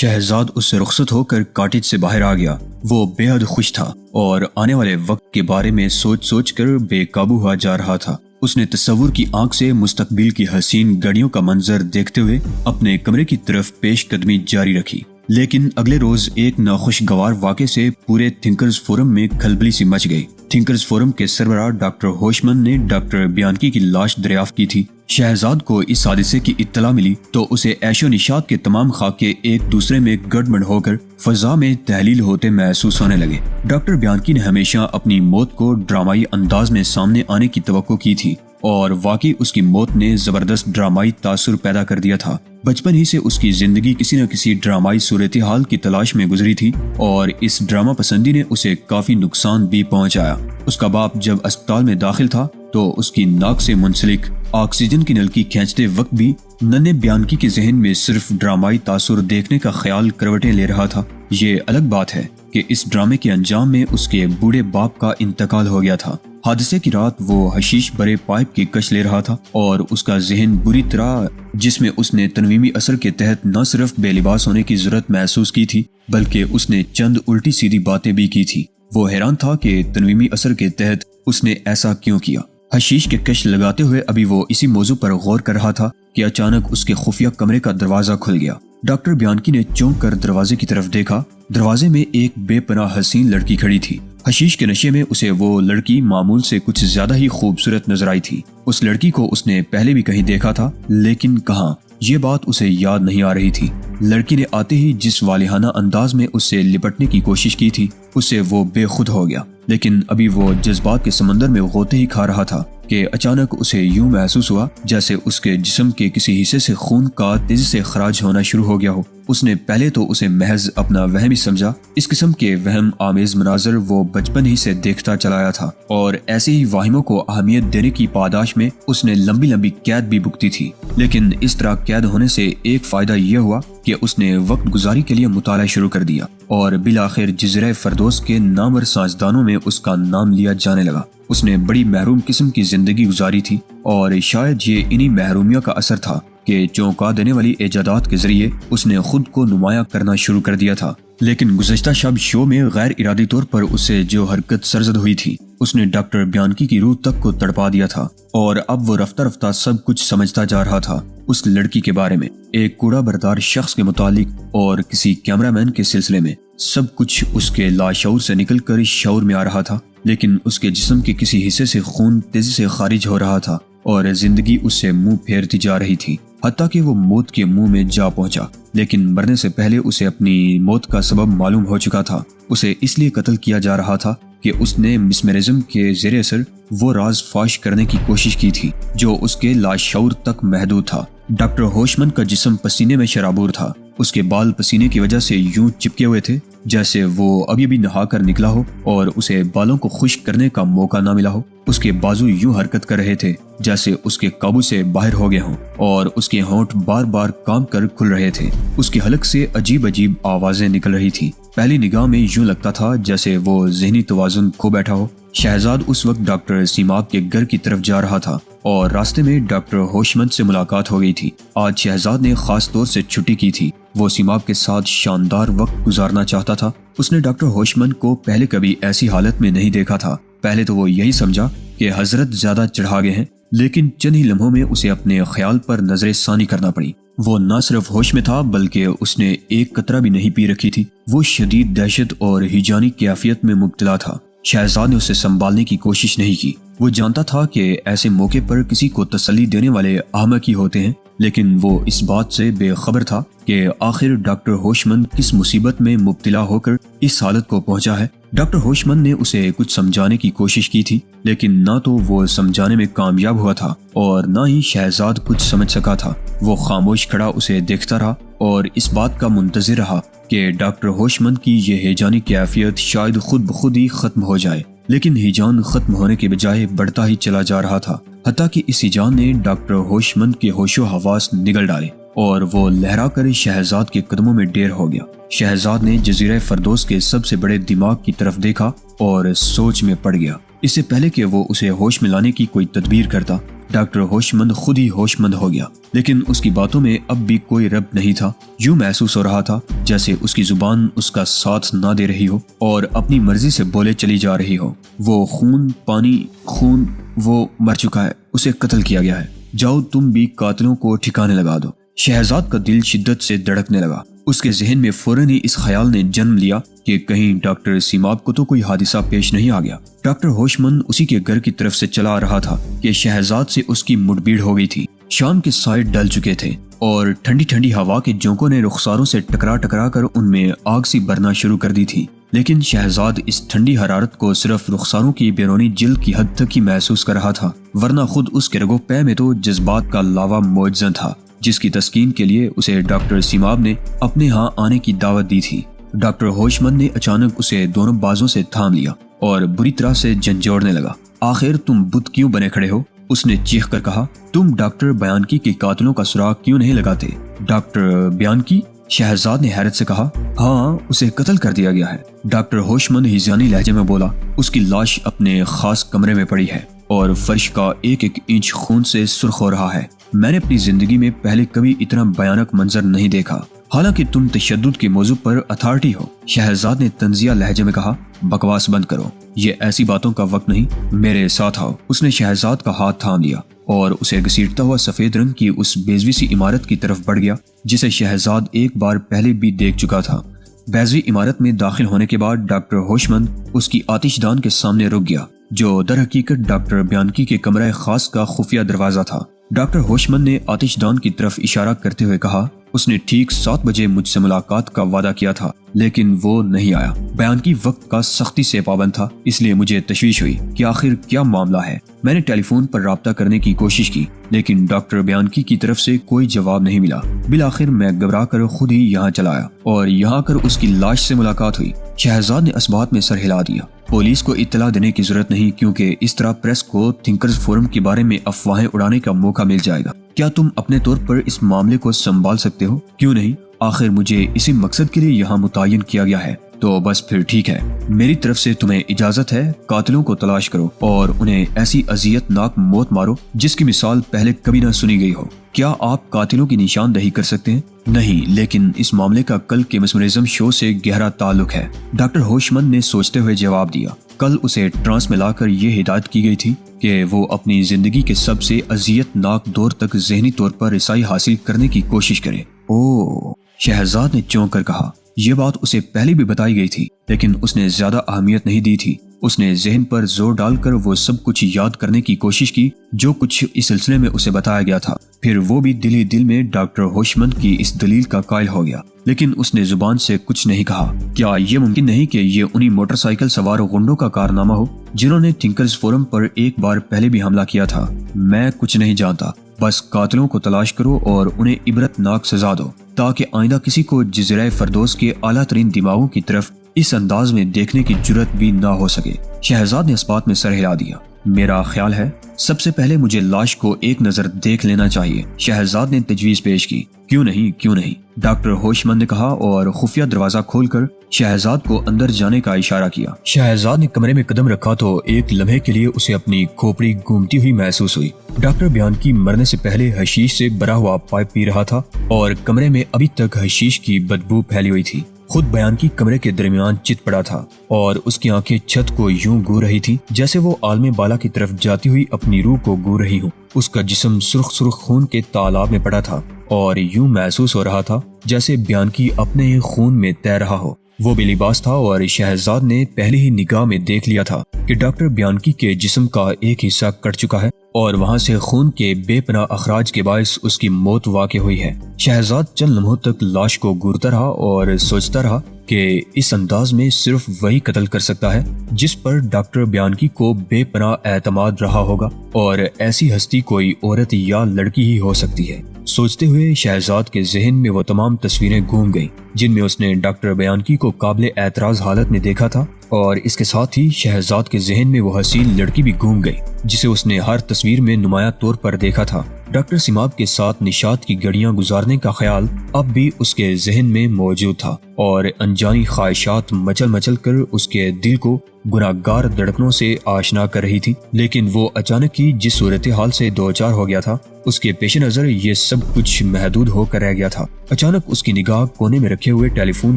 شہزاد اس سے رخصت ہو کر کاٹیج سے باہر آ گیا۔ وہ بے حد خوش تھا اور آنے والے وقت کے بارے میں سوچ سوچ کر بے قابو ہوا جا رہا تھا۔ اس نے تصور کی آنکھ سے مستقبل کی حسین گھڑیوں کا منظر دیکھتے ہوئے اپنے کمرے کی طرف پیش قدمی جاری رکھی، لیکن اگلے روز ایک ناخوشگوار واقعے سے پورے تھنکرز فورم میں کھلبلی سی مچ گئی۔ تھنکرز فورم کے سربراہ ڈاکٹر ہوشمن نے ڈاکٹر بیانکی کی لاش دریافت کی تھی۔ شہزاد کو اس حادثے کی اطلاع ملی تو اسے عیش و نشاط کے تمام خاکے ایک دوسرے میں گڑبڑ ہو کر فضا میں تحلیل ہوتے محسوس ہونے لگے۔ ڈاکٹر بیانکی نے ہمیشہ اپنی موت کو ڈرامائی انداز میں سامنے آنے کی توقع کی تھی اور واقعی اس کی موت نے زبردست ڈرامائی تاثر پیدا کر دیا تھا۔ بچپن ہی سے اس کی زندگی کسی نہ کسی ڈرامائی صورتحال کی تلاش میں گزری تھی اور اس ڈرامہ پسندی نے اسے کافی نقصان بھی پہنچایا۔ اس کا باپ جب اسپتال میں داخل تھا تو اس کی ناک سے منسلک آکسیجن کی نلکی کھینچتے وقت بھی ننھے بیانکی کے ذہن میں صرف ڈرامائی تاثر دیکھنے کا خیال کروٹیں لے رہا تھا۔ یہ الگ بات ہے کہ اس ڈرامے کے انجام میں اس کے بوڑھے باپ کا انتقال ہو گیا تھا۔ حادثے کی رات وہ حشیش برے پائپ کی کش لے رہا تھا اور اس کا ذہن بری طرح، جس میں اس نے تنویمی اثر کے تحت نہ صرف بے لباس ہونے کی ضرورت محسوس کی تھی بلکہ اس نے چند الٹی سیدھی باتیں بھی کی تھی۔ وہ حیران تھا کہ تنویمی اثر کے تحت اس نے ایسا کیوں کیا۔ حشیش کے کش لگاتے ہوئے ابھی وہ اسی موضوع پر غور کر رہا تھا کہ اچانک اس کے خفیہ کمرے کا دروازہ کھل گیا۔ ڈاکٹر بیانکی نے چونک کر دروازے کی طرف دیکھا۔ دروازے میں ایک بے پناہ حسین لڑکی کھڑی تھی۔ حشیش کے نشے میں اسے وہ لڑکی معمول سے کچھ زیادہ ہی خوبصورت نظر آئی تھی۔ اس لڑکی کو اس نے پہلے بھی کہیں دیکھا تھا، لیکن کہاں، یہ بات اسے یاد نہیں آ رہی تھی۔ لڑکی نے آتے ہی جس والہانہ انداز میں اس سے لپٹنے کی کوشش کی تھی، اس سے وہ بے خود ہو گیا، لیکن ابھی وہ جذبات کے سمندر میں غوطے ہی کھا رہا تھا کہ اچانک اسے یوں محسوس ہوا جیسے اس کے جسم کے کسی حصے سے خون کا تیزی سے خراج ہونا شروع ہو گیا ہو۔ اس نے پہلے تو اسے محض اپنا وہم ہی سمجھا۔ اس قسم کے وہم آمیز مناظر وہ بچپن ہی سے دیکھتا چلا آیا تھا اور ایسے ہی واہموں کو اہمیت دینے کی پاداش میں اس نے لمبی لمبی قید بھی بھگتی تھی۔ لیکن اس طرح قید ہونے سے ایک فائدہ یہ ہوا کہ اس نے وقت گزاری کے لیے مطالعہ شروع کر دیا اور بالآخر جزیرہ فردوس کے نامور سائنسدانوں میں اس کا نام لیا جانے لگا۔ اس نے بڑی محروم قسم کی زندگی گزاری تھی اور شاید یہ انہی محرومیوں کا اثر تھا کہ چونکا دینے والی ایجادات کے ذریعے اس نے خود کو نمایاں کرنا شروع کر دیا تھا۔ لیکن گزشتہ شب شو میں غیر ارادی طور پر اسے جو حرکت سرزد ہوئی تھی، اس نے ڈاکٹر بیانکی کی روح تک کو تڑپا دیا تھا اور اب وہ رفتہ رفتہ سب کچھ سمجھتا جا رہا تھا۔ اس لڑکی کے بارے میں، ایک کوڑا بردار شخص کے متعلق اور کسی کیمرہ مین کے سلسلے میں، سب کچھ اس کے لاشعور سے نکل کر شعور میں آ رہا تھا، لیکن اس کے جسم کے کسی حصے سے خون تیزی سے خارج ہو رہا تھا اور زندگی اس سے منہ پھیرتی جا رہی تھی، حتیٰ کہ وہ موت کے منہ میں جا پہنچا۔ لیکن مرنے سے پہلے اسے اپنی موت کا سبب معلوم ہو چکا تھا۔ اسے اس لیے قتل کیا جا رہا تھا کہ اس نے مسمرزم کے زیر اثر وہ راز فاش کرنے کی کوشش کی تھی جو اس کے لاشعور تک محدود تھا۔ ڈاکٹر ہوشمن کا جسم پسینے میں شرابور تھا۔ اس کے بال پسینے کی وجہ سے یوں چپکے ہوئے تھے جیسے وہ ابھی نہا کر نکلا ہو اور اسے بالوں کو خشک کرنے کا موقع نہ ملا ہو۔ اس کے بازو یوں حرکت کر رہے تھے جیسے اس کے قابو سے باہر ہو گئے ہوں اور اس کے ہونٹ بار بار کام کر کھل رہے تھے۔ اس کے حلق سے عجیب عجیب آوازیں نکل رہی تھی۔ پہلی نگاہ میں یوں لگتا تھا جیسے وہ ذہنی توازن کھو بیٹھا ہو۔ شہزاد اس وقت ڈاکٹر سیماب کے گھر کی طرف جا رہا تھا اور راستے میں ڈاکٹر ہوشمن سے ملاقات ہو گئی تھی۔ آج شہزاد نے خاص طور سے چھٹی کی تھی۔ وہ سیماب کے ساتھ شاندار وقت گزارنا چاہتا تھا۔ اس نے ڈاکٹر ہوشمن کو پہلے کبھی ایسی حالت میں نہیں دیکھا تھا۔ پہلے تو وہ یہی سمجھا کہ حضرت زیادہ چڑھا گئے ہیں، لیکن چند ہی لمحوں میں اسے اپنے خیال پر نظر ثانی کرنا پڑی۔ وہ نہ صرف ہوش میں تھا بلکہ اس نے ایک قطرہ بھی نہیں پی رکھی تھی۔ وہ شدید دہشت اور ہیجانی کیفیت میں مبتلا تھا۔ شہزاد نے اسے سنبھالنے کی کوشش نہیں کی۔ وہ جانتا تھا کہ ایسے موقع پر کسی کو تسلی دینے والے احمق ہی ہوتے ہیں، لیکن وہ اس بات سے بے خبر تھا کہ آخر ڈاکٹر ہوشمن کس مصیبت میں مبتلا ہو کر اس حالت کو پہنچا ہے۔ ڈاکٹر ہوشمن نے اسے کچھ سمجھانے کی کوشش کی تھی، لیکن نہ تو وہ سمجھانے میں کامیاب ہوا تھا اور نہ ہی شہزاد کچھ سمجھ سکا تھا۔ وہ خاموش کھڑا اسے دیکھتا رہا اور اس بات کا منتظر رہا کہ ڈاکٹر ہوشمن کی یہ ہیجانی کیفیت شاید خود بخود ہی ختم ہو جائے، لیکن ہیجان ختم ہونے کے بجائے بڑھتا ہی چلا جا رہا تھا، حتیٰ کہ اس ہیجان نے ڈاکٹر ہوشمن کے ہوش و حواس نگل ڈالے اور وہ لہرا کر شہزاد کے قدموں میں ڈیر ہو گیا۔ شہزاد نے جزیرہ فردوس کے سب سے بڑے دماغ کی طرف دیکھا اور سوچ میں پڑ گیا۔ اس سے پہلے کہ وہ اسے ہوش میں لانے کی کوئی تدبیر کرتا، ڈاکٹر ہوشمند خود ہی ہوشمند ہو گیا، لیکن اس کی باتوں میں اب بھی کوئی ربط نہیں تھا۔ یوں محسوس ہو رہا تھا جیسے اس کی زبان اس کا ساتھ نہ دے رہی ہو اور اپنی مرضی سے بولے چلی جا رہی ہو۔ وہ خون پانی خون، وہ مر چکا ہے، اسے قتل کیا گیا ہے، جاؤ تم بھی قاتلوں کو ٹھکانے لگا دو۔ شہزاد کا دل شدت سے دھڑکنے لگا۔ اس کے ذہن میں فوراً ہی اس خیال نے جنم لیا کہ کہیں ڈاکٹر سیماب کو تو کوئی حادثہ پیش نہیں آ گیا۔ ڈاکٹر ہوشمند اسی کے گھر کی طرف سے چلا آ رہا تھا کہ شہزاد سے اس کی مڑبھیڑ ہو گئی تھی۔ شام کے سائے ڈل چکے تھے اور ٹھنڈی ٹھنڈی ہوا کے جھونکوں نے رخساروں سے ٹکرا ٹکرا کر ان میں آگ سی برنا شروع کر دی تھی، لیکن شہزاد اس ٹھنڈی حرارت کو صرف رخساروں کی بیرونی جلد کی حد تک ہی محسوس کر رہا تھا، ورنہ خود اس کے رگو پے میں تو جذبات کا لاوا موجزن تھا، جس کی تسکین کے لیے اسے ڈاکٹر سیماب نے اپنے ہاں آنے کی دعوت دی تھی۔ ڈاکٹر ہوشمند نے اچانک اسے دونوں بازوں سے تھام لیا اور بری طرح سے جھنجھوڑنے لگا۔ آخر تم بت کیوں بنے کھڑے ہو؟ اس نے چیخ کر کہا۔ تم ڈاکٹر بیانکی کے قاتلوں کا سراغ کیوں نہیں لگاتے؟ ڈاکٹر بیانکی؟ شہزاد نے حیرت سے کہا۔ ہاں، اسے قتل کر دیا گیا ہے، ڈاکٹر ہوشمند ہیزانی لہجے میں بولا۔ اس کی لاش اپنے خاص کمرے میں پڑی ہے اور فرش کا ایک ایک انچ خون سے سرخ ہو رہا ہے۔ میں نے اپنی زندگی میں پہلے کبھی اتنا بھیانک منظر نہیں دیکھا، حالانکہ تم تشدد کے موضوع پر اتھارٹی ہو۔ شہزاد نے طنزیہ لہجے میں کہا۔ بکواس بند کرو، یہ ایسی باتوں کا وقت نہیں، میرے ساتھ آؤ۔ اس نے شہزاد کا ہاتھ تھام لیا اور اسے گھسیٹتا ہوا سفید رنگ کی اس بیضوی سی عمارت کی طرف بڑھ گیا جسے شہزاد ایک بار پہلے بھی دیکھ چکا تھا۔ بیضوی عمارت میں داخل ہونے کے بعد ڈاکٹر ہوشمند اس کی آتش دان کے سامنے رک گیا، جو در حقیقت ڈاکٹر بیانکی کے کمرہ خاص کا خفیہ دروازہ تھا۔ ڈاکٹر ہوشمند نے آتش دان کی طرف اشارہ کرتے ہوئے کہا، اس نے ٹھیک 7 بجے مجھ سے ملاقات کا وعدہ کیا تھا، لیکن وہ نہیں آیا۔ بیانکی وقت کا سختی سے پابند تھا، اس لیے مجھے تشویش ہوئی کہ آخر کیا معاملہ ہے۔ میں نے ٹیلی فون پر رابطہ کرنے کی کوشش کی، لیکن ڈاکٹر بیانکی کی طرف سے کوئی جواب نہیں ملا۔ بالآخر میں گھبرا کر خود ہی یہاں چلا آیا اور یہاں کر اس کی لاش سے ملاقات ہوئی۔ شہزاد نے اسبات میں سر ہلا دیا۔ پولیس کو اطلاع دینے کی ضرورت نہیں، کیونکہ اس طرح پریس کو تھنکرز فورم کے بارے میں افواہیں اڑانے کا موقع مل جائے گا۔ کیا تم اپنے طور پر اس معاملے کو سنبھال سکتے ہو؟ کیوں نہیں؟ آخر مجھے اسی مقصد کے لیے یہاں متعین کیا گیا ہے۔ تو بس پھر ٹھیک ہے، میری طرف سے تمہیں اجازت ہے، قاتلوں کو تلاش کرو اور انہیں ایسی اذیت ناک موت مارو جس کی مثال پہلے کبھی نہ سنی گئی ہو۔ کیا آپ قاتلوں کی نشاندہی کر سکتے ہیں؟ نہیں، لیکن اس معاملے کا کل کے مسمرزم شو سے گہرا تعلق ہے، ڈاکٹر ہوشمند نے سوچتے ہوئے جواب دیا۔ کل اسے ٹرانس میں لا کر یہ ہدایت کی گئی تھی کہ وہ اپنی زندگی کے سب سے اذیت ناک دور تک ذہنی طور پر رسائی حاصل کرنے کی کوشش کرے۔ اوہ، شہزاد نے چونک کر کہا۔ یہ بات اسے پہلے بھی بتائی گئی تھی، لیکن اس نے زیادہ اہمیت نہیں دی تھی۔ اس نے ذہن پر زور ڈال کر وہ سب کچھ یاد کرنے کی کوشش کی جو کچھ اس سلسلے میں اسے بتایا گیا تھا۔ پھر وہ بھی دل ہی دل میں ڈاکٹر ہوشمند کی اس دلیل کا قائل ہو گیا، لیکن اس نے زبان سے کچھ نہیں کہا۔ کیا یہ ممکن نہیں کہ یہ انہی موٹر سائیکل سوار غنڈوں کا کارنامہ ہو جنہوں نے تھنکرز فورم پر ایک بار پہلے بھی حملہ کیا تھا؟ میں کچھ نہیں جانتا، بس قاتلوں کو تلاش کرو اور انہیں عبرت ناک سزا دو، تاکہ آئندہ کسی کو جزیرہ فردوس کے اعلیٰ ترین دماغوں کی طرف اس انداز میں دیکھنے کی جرت بھی نہ ہو سکے۔ شہزاد نے اس بات میں سر ہلا دیا۔ میرا خیال ہے سب سے پہلے مجھے لاش کو ایک نظر دیکھ لینا چاہیے، شہزاد نے تجویز پیش کی۔ کیوں نہیں، ڈاکٹر ہوشمند نے کہا اور خفیہ دروازہ کھول کر شہزاد کو اندر جانے کا اشارہ کیا۔ شہزاد نے کمرے میں قدم رکھا تو ایک لمحے کے لیے اسے اپنی کھوپڑی گھومتی ہوئی محسوس ہوئی۔ ڈاکٹر بیانکی مرنے سے پہلے حشیش سے بھرا ہوا پائپ پی رہا تھا اور کمرے میں ابھی تک حشیش کی بدبو پھیلی ہوئی تھی۔ خود بیانکی کمرے کے درمیان چت پڑا تھا اور اس کی آنکھیں چھت کو یوں گو رہی تھی جیسے وہ عالم بالا کی طرف جاتی ہوئی اپنی روح کو گو رہی ہوں۔ اس کا جسم سرخ سرخ خون کے تالاب میں پڑا تھا اور یوں محسوس ہو رہا تھا جیسے بیانکی اپنے خون میں تیر رہا ہو۔ وہ بے لباس تھا اور شہزاد نے پہلے ہی نگاہ میں دیکھ لیا تھا کہ ڈاکٹر بیانکی کے جسم کا ایک حصہ کٹ چکا ہے اور وہاں سے خون کے بے پناہ اخراج کے باعث اس کی موت واقع ہوئی ہے۔ شہزاد چند لمحوں تک لاش کو گورتا رہا اور سوچتا رہا کہ اس انداز میں صرف وہی قتل کر سکتا ہے جس پر ڈاکٹر بیانکی کو بے پناہ اعتماد رہا ہوگا، اور ایسی ہستی کوئی عورت یا لڑکی ہی ہو سکتی ہے۔ سوچتے ہوئے شہزاد کے ذہن میں وہ تمام تصویریں گھوم گئیں جن میں اس نے ڈاکٹر بیانکی کو قابل اعتراض حالت میں دیکھا تھا اور اس کے ساتھ ہی شہزاد کے ذہن میں وہ حسین لڑکی بھی گھوم گئی جسے اس نے ہر تصویر میں نمایاں طور پر دیکھا تھا۔ ڈاکٹر سیماب کے ساتھ نشاط کی گھڑیاں گزارنے کا خیال اب بھی اس کے ذہن میں موجود تھا اور انجانی خواہشات مچل مچل کر اس کے دل کو گناہگار دھڑکنوں سے آشنا کر رہی تھی۔ لیکن وہ اچانک ہی جس صورتحال سے دوچار ہو گیا تھا اس کے پیش نظر یہ سب کچھ محدود ہو کر رہ گیا تھا۔ اچانک اس کی نگاہ کونے میں رکھے ہوئے ٹیلی فون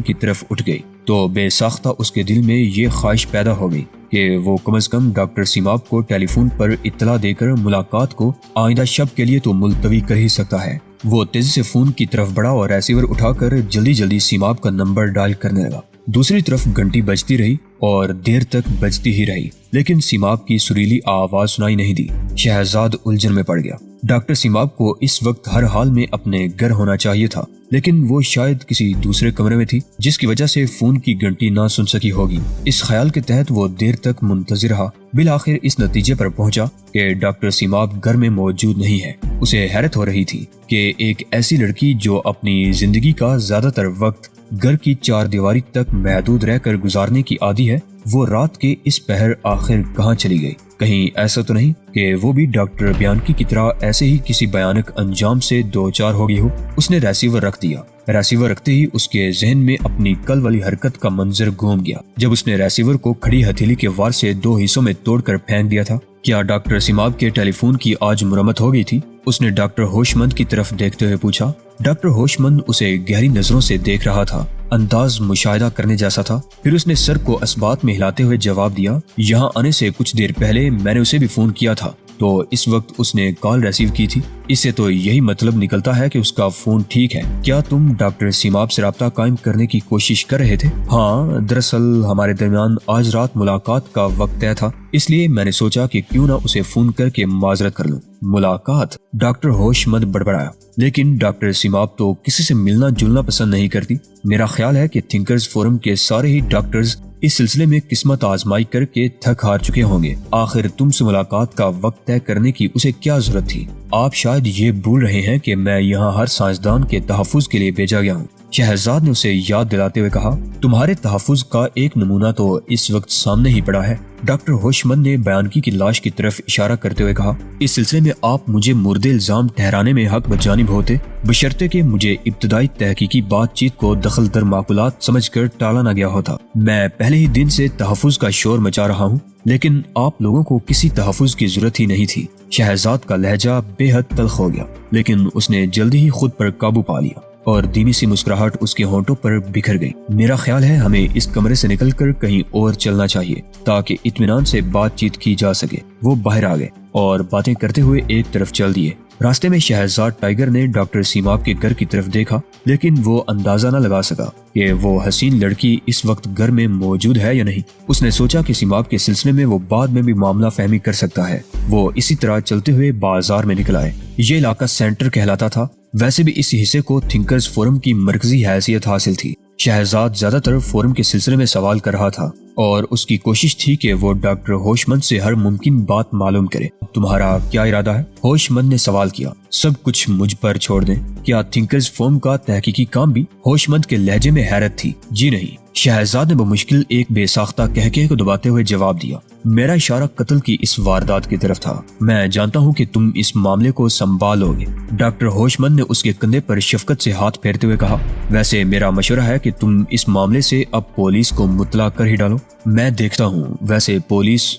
کی طرف اٹھ گئی تو بے ساختہ اس کے دل میں یہ خواہش پیدا ہو گئی کہ وہ کم از کم ڈاکٹر سیماب کو ٹیلی فون پر اطلاع دے کر ملاقات کو آئندہ شب کے لیے تو ملتوی کر ہی سکتا ہے۔ وہ تیزی سے فون کی طرف بڑھا اور ریسیور اٹھا کر جلدی جلدی سیماب کا نمبر ڈائل کرنے لگا۔ دوسری طرف گھنٹی بجتی رہی اور دیر تک بجتی ہی رہی لیکن سیماب کی سریلی آواز سنائی نہیں دی۔ شہزاد الجھن میں پڑ گیا۔ ڈاکٹر سیماب کو اس وقت ہر حال میں اپنے گھر ہونا چاہیے تھا لیکن وہ شاید کسی دوسرے کمرے میں تھی جس کی وجہ سے فون کی گھنٹی نہ سن سکی ہوگی۔ اس خیال کے تحت وہ دیر تک منتظر رہا۔ بالآخر اس نتیجے پر پہنچا کہ ڈاکٹر سیماب گھر میں موجود نہیں ہے۔ اسے حیرت ہو رہی تھی کہ ایک ایسی لڑکی جو اپنی زندگی کا زیادہ تر وقت گھر کی چار دیواری تک محدود رہ کر گزارنے کی عادی ہے، وہ رات کے اس پہر آخر کہاں چلی گئی؟ کہیں ایسا تو نہیں کہ وہ بھی ڈاکٹر بیانکی کی طرح ایسے ہی کسی بھیانک انجام سے دوچار ہو گئی ہو؟ اس نے ریسیور رکھ دیا۔ ریسیور رکھتے ہی اس کے ذہن میں اپنی کل والی حرکت کا منظر گھوم گیا جب اس نے ریسیور کو کھڑی ہتھیلی کے وار سے 2 حصوں میں توڑ کر پھینک دیا تھا۔ کیا ڈاکٹر سیماب کے ٹیلی فون کی آج مرمت ہو گئی تھی؟ اس نے ڈاکٹر ہوشمند کی طرف دیکھتے ہوئے پوچھا۔ ڈاکٹر ہوشمند اسے گہری نظروں سے دیکھ رہا تھا، انداز مشاہدہ کرنے جیسا تھا۔ پھر اس نے سر کو اسبات میں ہلاتے ہوئے جواب دیا، یہاں آنے سے کچھ دیر پہلے میں نے اسے بھی فون کیا تھا تو اس وقت اس نے کال ریسیو کی تھی۔ اس سے تو یہی مطلب نکلتا ہے کہ اس کا فون ٹھیک ہے۔ کیا تم ڈاکٹر سیماب سے رابطہ قائم کرنے کی کوشش کر رہے تھے؟ ہاں، دراصل ہمارے درمیان آج رات ملاقات کا وقت طے تھا، اس لیے میں نے سوچا کہ کیوں نہ اسے فون کر کے معذرت کر لوں۔ ملاقات؟ ڈاکٹر ہوشمند بڑبڑایا۔ لیکن ڈاکٹر سیماب تو کسی سے ملنا جلنا پسند نہیں کرتی۔ میرا خیال ہے کہ تھنکرز فورم کے سارے ہی ڈاکٹرز اس سلسلے میں قسمت آزمائی کر کے تھک ہار چکے ہوں گے۔ آخر تم سے ملاقات کا وقت طے کرنے کی اسے کیا ضرورت تھی؟ آپ شاید یہ بھول رہے ہیں کہ میں یہاں ہر سائنسدان کے تحفظ کے لیے بھیجا گیا ہوں۔ شہزاد نے اسے یاد دلاتے ہوئے کہا، تمہارے تحفظ کا ایک نمونہ تو اس وقت سامنے ہی پڑا ہے۔ ڈاکٹر ہوشمند نے بیانکی کی لاش کی طرف اشارہ کرتے ہوئے کہا، اس سلسلے میں آپ مجھے مورد الزام ٹھہرانے میں حق بجانب ہوتے، بشرطے کہ مجھے ابتدائی تحقیقی بات چیت کو دخل در معقولات سمجھ کر ٹالا نہ گیا ہوتا۔ میں پہلے ہی دن سے تحفظ کا شور مچا رہا ہوں لیکن آپ لوگوں کو کسی تحفظ کی ضرورت ہی نہیں تھی۔ شہزاد کا لہجہ بے حد تلخ ہو گیا لیکن اس نے جلدی ہی خود پر قابو پا لیا اور دھیمی سی مسکراہٹ اس کے ہونٹوں پر بکھر گئی۔ میرا خیال ہے ہمیں اس کمرے سے نکل کر کہیں اور چلنا چاہیے تاکہ اطمینان سے بات چیت کی جا سکے۔ وہ باہر آ گئے اور باتیں کرتے ہوئے ایک طرف چل دیے۔ راستے میں شہزاد ٹائیگر نے ڈاکٹر سیماب کے گھر کی طرف دیکھا لیکن وہ اندازہ نہ لگا سکا کہ وہ حسین لڑکی اس وقت گھر میں موجود ہے یا نہیں۔ اس نے سوچا کہ سیماب کے سلسلے میں وہ بعد میں بھی معاملہ فہمی کر سکتا ہے۔ وہ اسی طرح چلتے ہوئے بازار میں نکل آئے۔ یہ علاقہ سینٹر کہلاتا تھا، ویسے بھی اس حصے کو تھنکرز فورم کی مرکزی حیثیت حاصل تھی۔ شہزاد زیادہ تر فورم کے سلسلے میں سوال کر رہا تھا اور اس کی کوشش تھی کہ وہ ڈاکٹر ہوشمند سے ہر ممکن بات معلوم کرے۔ تمہارا کیا ارادہ ہے؟ ہوشمند نے سوال کیا۔ سب کچھ مجھ پر چھوڑ دیں۔ کیا تھنکرز فورم کا تحقیقی کام بھی؟ ہوشمند کے لہجے میں حیرت تھی۔ جی نہیں، شہزاد نے بمشکل ایک بے ساختہ کہکے کو دباتے ہوئے جواب دیا۔ میرا اشارہ قتل کی اس واردات کی طرف تھا۔ میں جانتا ہوں کہ تم اس معاملے کو سنبھالو گے۔ ڈاکٹر ہوشمند نے اس کے کندھے پر شفقت سے ہاتھ پھیرتے ہوئے کہا، ویسے میرا مشورہ ہے کہ تم اس معاملے سے اب پولیس کو مطلع کر ہی ڈالو۔ میں دیکھتا ہوں۔ ویسے پولیس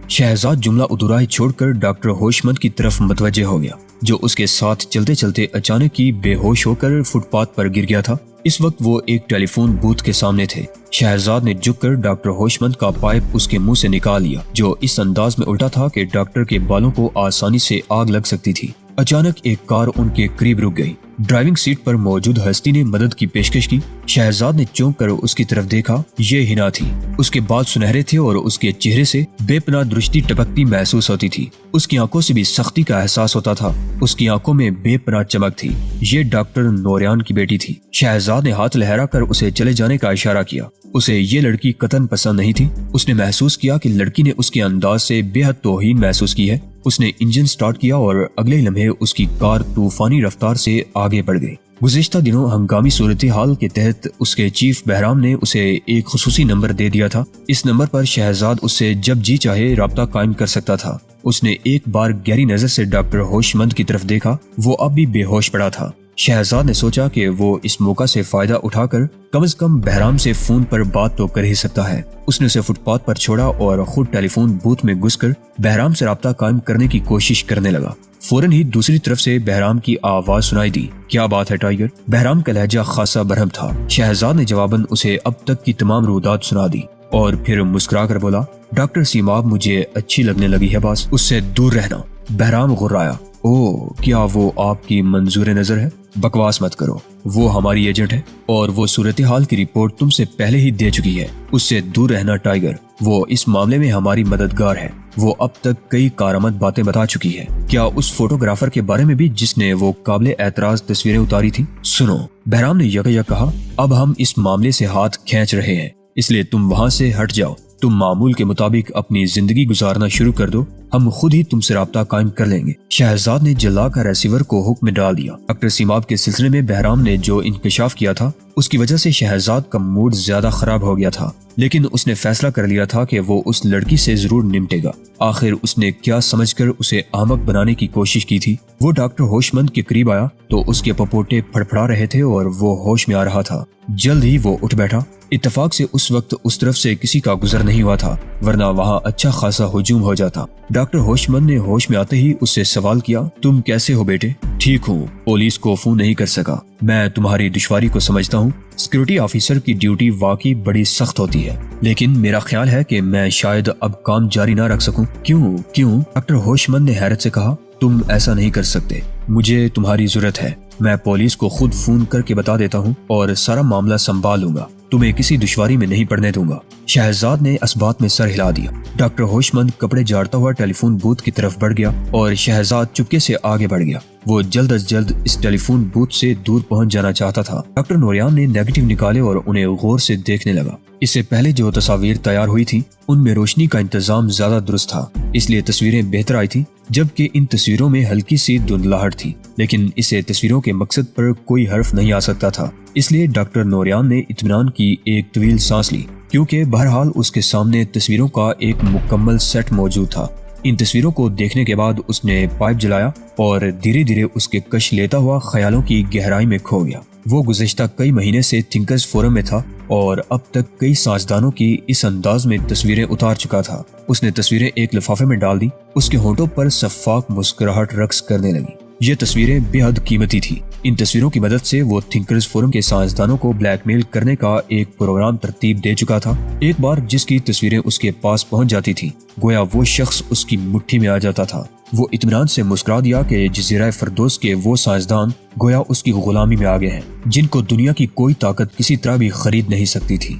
شہزاد جملہ ادھورا ہی چھوڑ کر ڈاکٹر ہوشمند کی طرف متوجہ ہو گیا جو اس کے ساتھ چلتے چلتے اچانک ہی بے ہوش ہو کر فٹ پاتھ پر گر گیا تھا۔ اس وقت وہ ایک ٹیلی فون بوتھ کے سامنے تھے۔ شہزاد نے جھک کر ڈاکٹر ہوشمند کا پائپ اس کے منہ سے نکال لیا جو اس انداز میں الٹا تھا کہ ڈاکٹر کے بالوں کو آسانی سے آگ لگ سکتی تھی۔ اچانک ایک کار ان کے قریب رک گئی۔ ڈرائیونگ سیٹ پر موجود ہستی نے مدد کی پیشکش کی۔ شہزاد نے چونک کر اس کی طرف دیکھا۔ یہ ہنا تھی۔ اس کے بال سنہرے تھے اور اس کے چہرے سے بے پناہ درشتی ٹپکتی محسوس ہوتی تھی۔ اس کی آنکھوں سے بھی سختی کا احساس ہوتا تھا۔ اس کی آنکھوں میں بے پناہ چمک تھی۔ یہ ڈاکٹر نوریان کی بیٹی تھی۔ شہزاد نے ہاتھ لہرا کر اسے چلے جانے کا اشارہ کیا۔ اسے یہ لڑکی قطعاً پسند نہیں تھی۔ اس نے محسوس کیا کہ لڑکی نے اس کے انداز سے بے حد توہین محسوس کی ہے۔ اس نے انجن سٹارٹ کیا اور اگلے لمحے اس کی کار طوفانی رفتار سے آگے بڑھ گئی۔ گزشتہ دنوں ہنگامی صورتحال کے تحت اس کے چیف بہرام نے اسے ایک خصوصی نمبر دے دیا تھا۔ اس نمبر پر شہزاد اس سے جب جی چاہے رابطہ قائم کر سکتا تھا۔ اس نے ایک بار گہری نظر سے ڈاکٹر ہوشمند کی طرف دیکھا، وہ اب بھی بے ہوش پڑا تھا۔ شہزاد نے سوچا کہ وہ اس موقع سے فائدہ اٹھا کر کم از کم بہرام سے فون پر بات تو کر ہی سکتا ہے۔ اس نے اسے فٹ پاتھ پر چھوڑا اور خود ٹیلی فون بوتھ میں گھس کر بہرام سے رابطہ قائم کرنے کی کوشش کرنے لگا۔ فوراً ہی دوسری طرف سے بہرام کی آواز سنائی دی۔ کیا بات ہے ٹائیگر؟ بہرام کا لہجہ خاصا برہم تھا۔ شہزاد نے جواباً اسے اب تک کی تمام رودات سنا دی اور پھر مسکرا کر بولا، ڈاکٹر سیماب مجھے اچھی لگنے لگی ہے، باس اس سے دور رہنا۔ بہرام غرایا، او کیا وہ آپ کی منظور نظر ہے؟ بکواس مت کرو، وہ ہماری ایجنٹ ہے اور وہ صورتحال کی رپورٹ تم سے پہلے ہی دے چکی ہے۔ اس سے دور رہنا ٹائیگر، وہ اس معاملے میں ہماری مددگار ہے۔ وہ اب تک کئی کارآمد باتیں بتا چکی ہے۔ کیا اس فوٹوگرافر کے بارے میں بھی جس نے وہ قابل اعتراض تصویریں اتاری تھی؟ سنو، بہرام نے یکا کہا، اب ہم اس معاملے سے ہاتھ کھینچ رہے ہیں، اس لیے تم وہاں سے ہٹ جاؤ۔ تم معمول کے مطابق اپنی زندگی گزارنا شروع کر دو، ہم خود ہی تم سے رابطہ قائم کر لیں گے۔ شہزاد نے جلا کر ریسیور کو حکم میں ڈال دیا۔ ڈاکٹر سیماب کے سلسلے میں بہرام نے جو انکشاف کیا تھا اس کی وجہ سے شہزاد کا موڈ زیادہ خراب ہو گیا تھا، لیکن اس نے فیصلہ کر لیا تھا کہ وہ اس لڑکی سے ضرور نمٹے گا۔ آخر اس نے کیا سمجھ کر اسے احمق بنانے کی کوشش کی تھی؟ وہ ڈاکٹر ہوشمند کے قریب آیا تو اس کے پپوٹے پھڑپھڑا رہے تھے اور وہ ہوش میں آ رہا تھا۔ جلد ہی وہ اٹھ بیٹھا۔ اتفاق سے اس وقت اس طرف سے کسی کا گزر نہیں ہوا تھا، ورنہ وہاں اچھا خاصا ہجوم ہو جاتا۔ ڈاکٹر ہوشمند نے ہوش میں آتے ہی اس سے سوال کیا، تم کیسے ہو بیٹے؟ ٹھیک ہوں، پولیس کو فون نہیں کر سکا۔ میں تمہاری دشواری کو سمجھتا ہوں، سیکورٹی آفیسر کی ڈیوٹی واقعی بڑی سخت ہوتی ہے، لیکن میرا خیال ہے کہ میں شاید اب کام جاری نہ رکھ سکوں۔ کیوں؟ ڈاکٹر ہوشمند نے حیرت سے کہا، تم ایسا نہیں کر سکتے، مجھے تمہاری ضرورت ہے۔ میں پولیس کو خود فون کر کے بتا دیتا ہوں اور سارا معاملہ سنبھال لوں گا، تمہیں کسی دشواری میں نہیں پڑنے دوں گا۔ شہزاد نے اس بات میں سر ہلا دیا۔ ڈاکٹر ہوشمند کپڑے جاڑتا ہوا ٹیلی فون بوتھ کی طرف بڑھ گیا اور شہزاد چپکے سے آگے بڑھ گیا۔ وہ جلد از جلد اس ٹیلی فون بوتھ سے دور پہنچ جانا چاہتا تھا۔ ڈاکٹر نوریان نے نیگیٹو نکالے اور انہیں غور سے دیکھنے لگا۔ اس سے پہلے جو تصاویر تیار ہوئی تھی ان میں روشنی کا انتظام زیادہ درست تھا، اس لیے تصویریں بہتر آئی تھی، جبکہ ان تصویروں میں ہلکی سی دھندلاہٹ تھی، لیکن اسے تصویروں کے مقصد پر کوئی حرف نہیں آ سکتا تھا۔ اس لیے ڈاکٹر نوریان نے اطمینان کی ایک طویل سانس لی، کیونکہ بہرحال اس کے سامنے تصویروں کا ایک مکمل سیٹ موجود تھا۔ ان تصویروں کو دیکھنے کے بعد اس نے پائپ جلایا اور دھیرے دھیرے اس کے کش لیتا ہوا خیالوں کی گہرائی میں کھو گیا۔ وہ گزشتہ کئی مہینے سے تھنکرز فورم میں تھا اور اب تک کئی سائنسدانوں کی اس انداز میں تصویریں اتار چکا تھا۔ اس نے تصویریں ایک لفافے میں ڈال دی، اس کے ہونٹوں پر شفاف مسکراہٹ رقص کرنے لگی۔ یہ تصویریں بے حد قیمتی تھی۔ ان تصویروں کی مدد سے وہ تھنکرز فورم کے سائنسدانوں کو بلیک میل کرنے کا ایک پروگرام ترتیب دے چکا تھا۔ ایک بار جس کی تصویریں اس کے پاس پہنچ جاتی تھی، گویا وہ شخص اس کی مٹھی میں آ جاتا تھا۔ وہ اطمینان سے مسکرا دیا کہ جزیرہ فردوس کے وہ سائنسدان گویا اس کی غلامی میں آ گئے ہیں، جن کو دنیا کی کوئی طاقت کسی طرح بھی خرید نہیں سکتی تھی۔